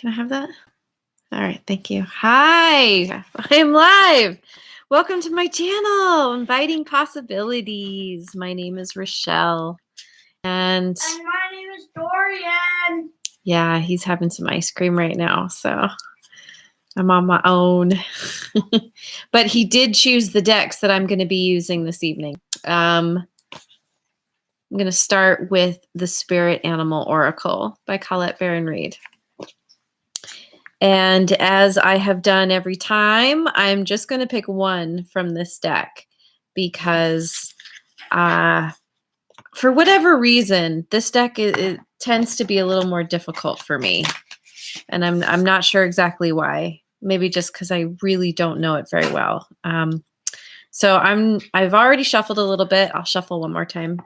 Can I have that? All right, thank you. Hi, I'm live. Welcome to my channel, Inviting Possibilities. My name is Rochelle. And my name is Dorian. Yeah, he's having some ice cream right now, so I'm on my own. But he did choose the decks that I'm going to be using this evening. I'm going to start with the Spirit Animal Oracle by Colette Baron Reid. And as I have done every time, I'm just going to pick one from this deck because for whatever reason, this deck it tends to be a little more difficult for me. And I'm not sure exactly why. Maybe just because I really don't know it very well. So I've already shuffled a little bit. I'll shuffle one more time.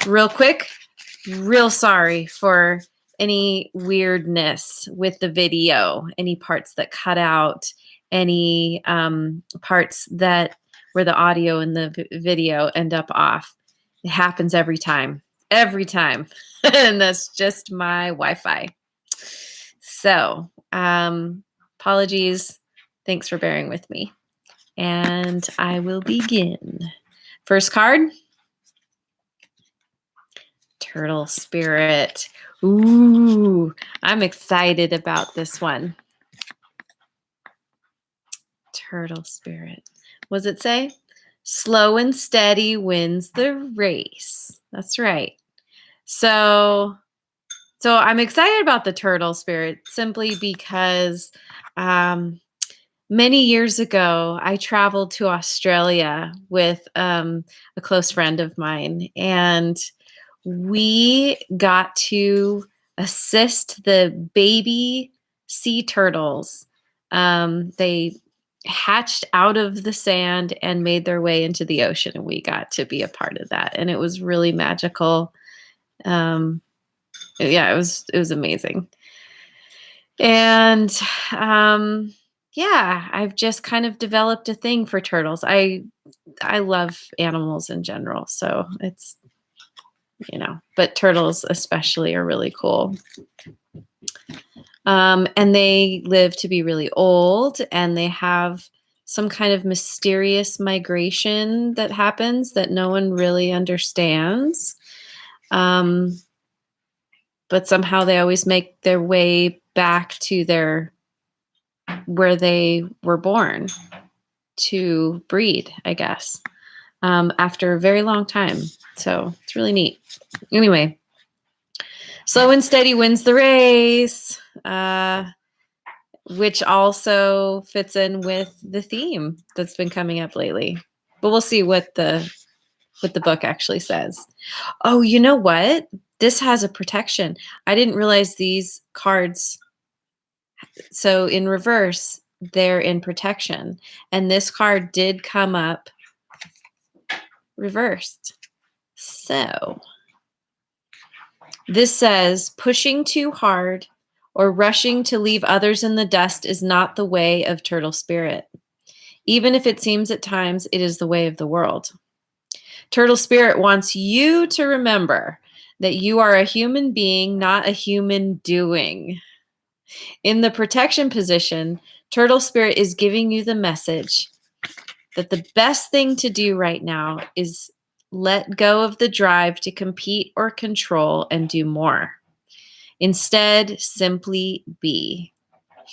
Real quick, real sorry for any weirdness with the video, any parts that cut out, any parts that where the audio and the video end up off. It happens every time. And that's just my Wi-Fi. So apologies. Thanks for bearing with me. And I will begin. First card. Turtle Spirit. Ooh, I'm excited about this one. Turtle Spirit. What does it say? Slow and steady wins the race. That's right. So I'm excited about the Turtle Spirit simply because many years ago, I traveled to Australia with a close friend of mine, and we got to assist the baby sea turtles. They hatched out of the sand and made their way into the ocean, and we got to be a part of that. And it was really magical. Yeah, it was amazing. And yeah, I've just kind of developed a thing for turtles. I love animals in general, so it's, but turtles especially are really cool. And they live to be really old, and they have some kind of mysterious migration that happens that no one really understands. But somehow they always make their way back to where they were born to breed, I guess, after a very long time. So it's really neat. Anyway, slow and steady wins the race, which also fits in with the theme that's been coming up lately. But we'll see what the book actually says. Oh, you know what? This has a protection. I didn't realize these cards. So in reverse, they're in protection. And this card did come up reversed. So this says, pushing too hard or rushing to leave others in the dust is not the way of Turtle Spirit. Even if it seems at times it is the way of the world. Turtle Spirit wants you to remember that you are a human being, not a human doing. In the protection position, Turtle Spirit is giving you the message that the best thing to do right now is let go of the drive to compete or control and do more. Instead, simply be.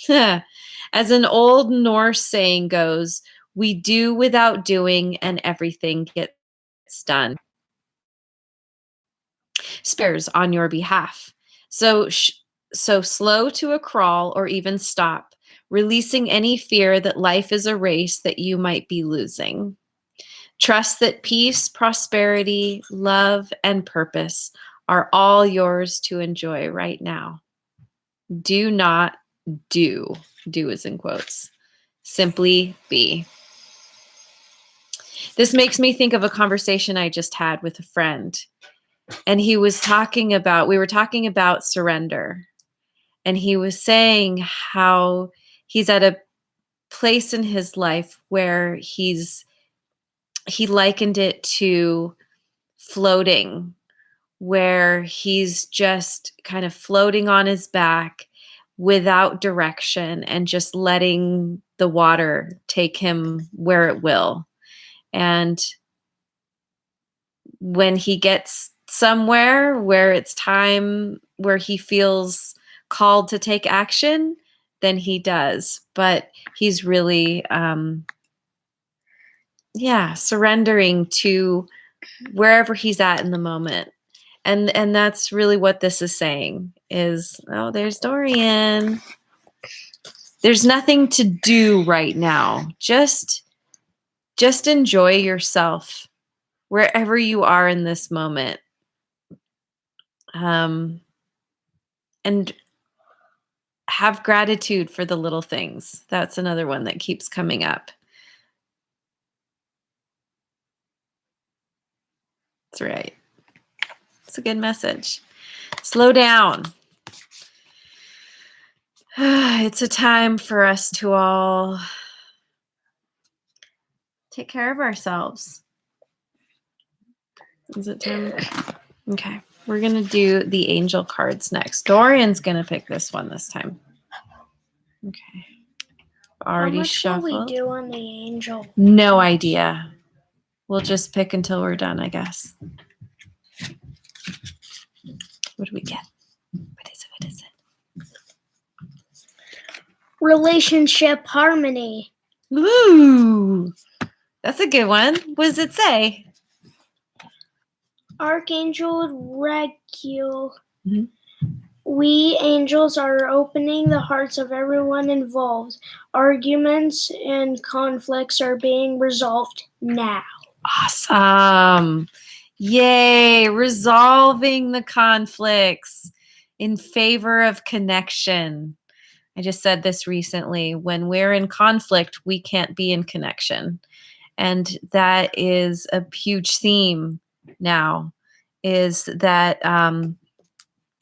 As an old Norse saying goes, we do without doing and everything gets done. Spares on your behalf. So slow to a crawl or even stop, releasing any fear that life is a race that you might be losing. Trust that peace, prosperity, love, and purpose are all yours to enjoy right now. Do not do. Do is in quotes. Simply be. This makes me think of a conversation I just had with a friend. And we were talking about surrender. And he was saying how he's at a place in his life where he likened it to floating where he's just kind of floating on his back without direction and just letting the water take him where it will. And when he gets somewhere where it's time, where he feels called to take action, then he does. But he's really, surrendering to wherever he's at in the moment. And that's really what this is saying is, oh, there's Dorian. There's nothing to do right now. Just enjoy yourself wherever you are in this moment. And have gratitude for the little things. That's another one that keeps coming up. That's right. It's a good message. Slow down. It's a time for us to all take care of ourselves. Is it time? Okay. We're going to do the angel cards next. Dorian's going to pick this one this time. Okay. Already How much shuffled. will we do on the angel? No idea. We'll just pick until we're done, I guess. What do we get? What is it? Relationship harmony. Ooh, that's a good one. What does it say? Archangel Haniel. Mm-hmm. We angels are opening the hearts of everyone involved. Arguments and conflicts are being resolved now. Awesome. Yay. Resolving the conflicts in favor of connection. I just said this recently. When we're in conflict, we can't be in connection. And that is a huge theme now, is that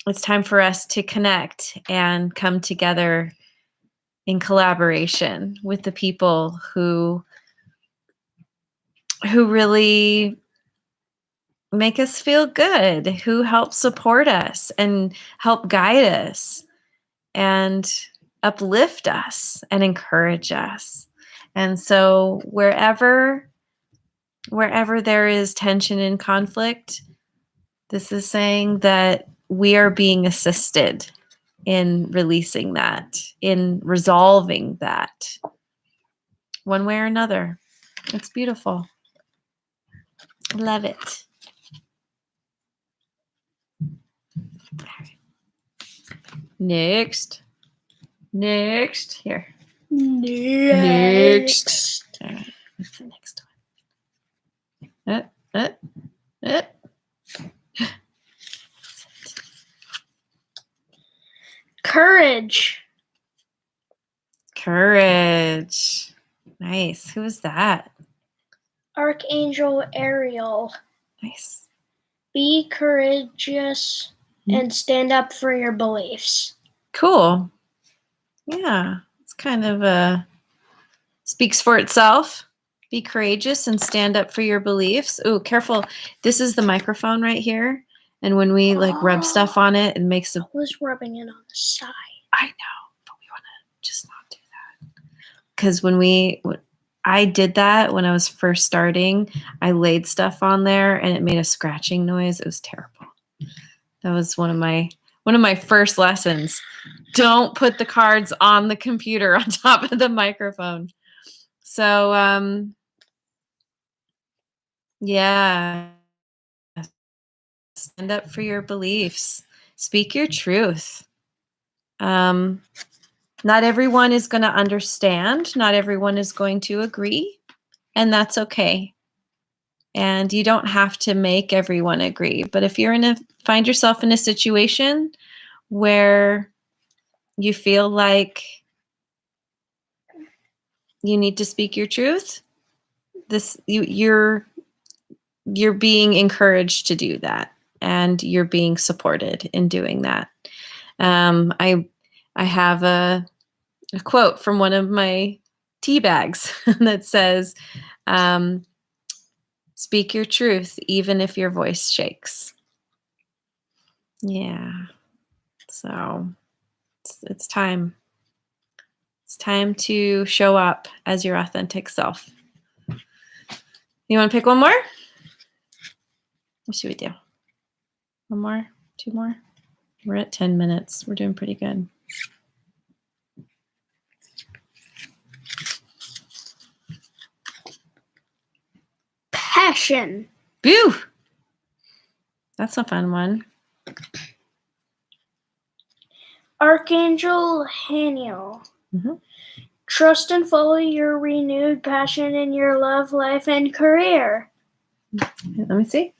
it's time for us to connect and come together in collaboration with the people who really make us feel good, who help support us and help guide us and uplift us and encourage us. And so wherever there is tension and conflict, this is saying that we are being assisted in releasing that, in resolving that, one way or another. It's beautiful. Love it. Next. Here. Next. All right. What's the next one? Courage. Nice. Who is that? Archangel Haniel. Nice. Be courageous and stand up for your beliefs. Cool. Yeah. It's kind of speaks for itself. Be courageous and stand up for your beliefs. Oh, careful. This is the microphone right here. And when we rub stuff on it, it makes a... I was rubbing it on the side. I know, but we want to just not do that. Because I did that when I was first starting, I laid stuff on there and it made a scratching noise. It was terrible. That was one of my first lessons. Don't put the cards on the computer on top of the microphone. So, yeah. Stand up for your beliefs. Speak your truth. Not everyone is going to understand. Not everyone is going to agree. And that's okay. And you don't have to make everyone agree. But if you're find yourself in a situation where you feel like you need to speak your truth, you're being encouraged to do that, and you're being supported in doing that. I have a quote from one of my tea bags that says, speak your truth, even if your voice shakes. Yeah. So it's time. It's time to show up as your authentic self. You want to pick one more? What should we do? One more? Two more? We're at 10 minutes. We're doing pretty good. Passion. Boo! That's a fun one. Archangel Haniel. Mm-hmm. Trust and follow your renewed passion in your love, life, and career. Let me see.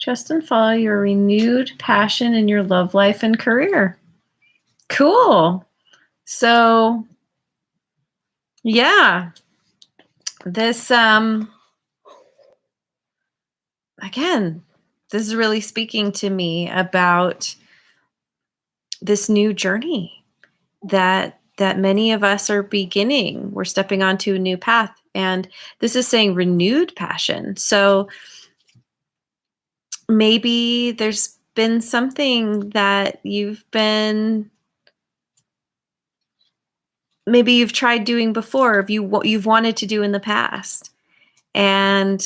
Trust and follow your renewed passion in your love life and career. Cool. So, yeah. This, again, this is really speaking to me about this new journey that many of us are beginning. We're stepping onto a new path. And this is saying renewed passion. So maybe there's been something that maybe you've tried doing before, if you've wanted to do in the past, and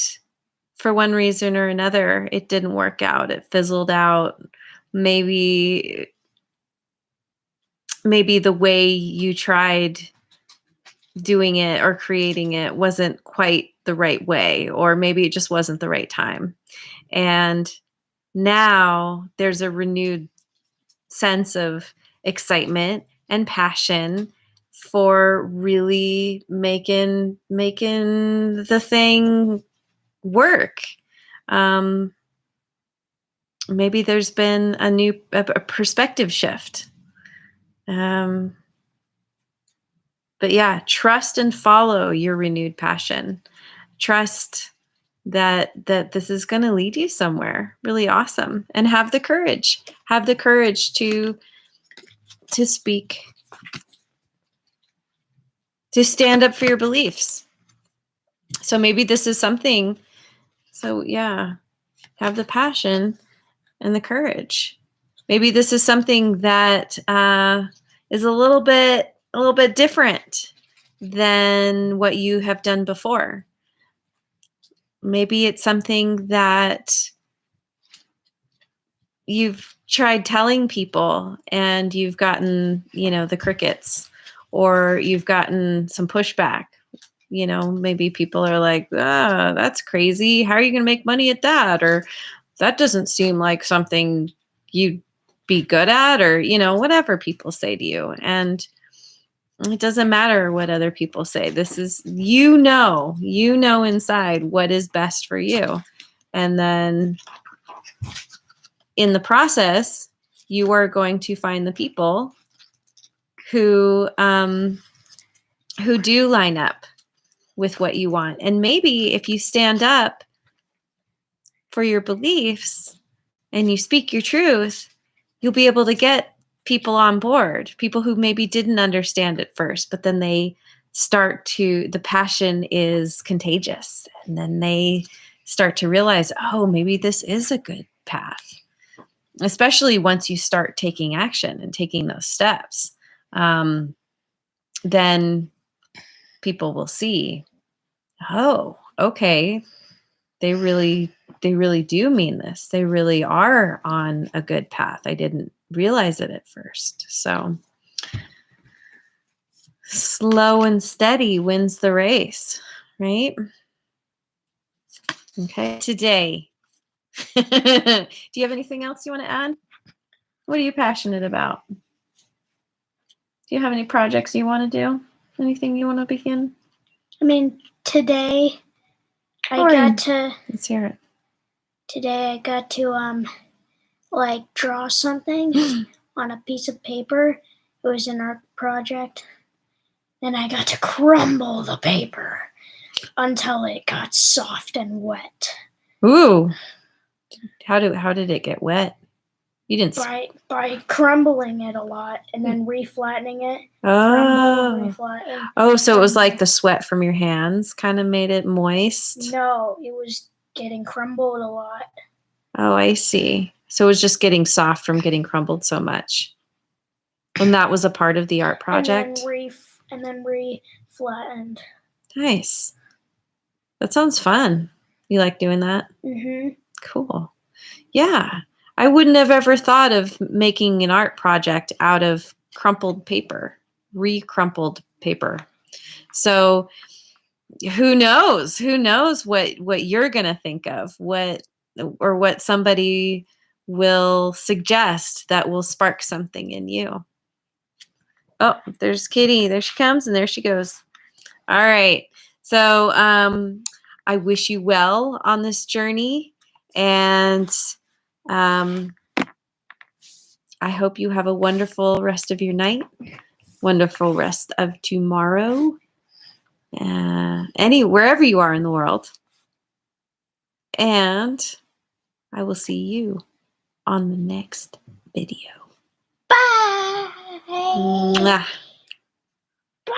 for one reason or another it didn't work out, it fizzled out. Maybe the way you tried doing it or creating it wasn't quite the right way, or maybe it just wasn't the right time. And now there's a renewed sense of excitement and passion for really making the thing work. Maybe there's been a perspective shift. But yeah, trust and follow your renewed passion. Trust that this is going to lead you somewhere really awesome, and have the courage to speak, to stand up for your beliefs. So maybe this is something. So yeah, have the passion and the courage. Maybe this is something that is a little bit different than what you have done before. Maybe it's something that you've tried telling people and you've gotten, the crickets, or you've gotten some pushback. Maybe people are like, that's crazy. How are you going to make money at that? Or that doesn't seem like something you'd be good at, or, whatever people say to you. And it doesn't matter what other people say. This is, inside what is best for you. And then in the process, you are going to find the people who do line up with what you want. And maybe if you stand up for your beliefs and you speak your truth, you'll be able to get people on board, people who maybe didn't understand at first, but then the passion is contagious. And then they start to realize, oh, maybe this is a good path. Especially once you start taking action and taking those steps, then people will see, oh, okay, they really do mean this. They really are on a good path. I didn't realize it at first. So slow and steady wins the race, right? Okay. Today, do you have anything else you want to add? What are you passionate about? Do you have any projects you want to do? Anything you want to begin? I mean, today let's hear it. Today I got to draw something on a piece of paper. It was an art project. Then I got to crumble the paper until it got soft and wet. Ooh. How did it get wet? You didn't by crumbling it a lot and then reflattening it. Oh, so it was like the sweat from your hands kind of made it moist? No, it was getting crumbled a lot. Oh, I see. So it was just getting soft from getting crumbled so much. And that was a part of the art project? And then re-flattened. Nice. That sounds fun. You like doing that? Mm-hmm. Cool. Yeah. I wouldn't have ever thought of making an art project out of crumpled paper, re-crumpled paper. So who knows? Who knows what you're going to think of, what somebody will suggest that will spark something in you. Oh, there's Kitty. There she comes and there she goes. All right. So I wish you well on this journey, and I hope you have a wonderful rest of your night, wonderful rest of tomorrow, wherever you are in the world. And I will see you on the next video. Bye. Mwah. Bye.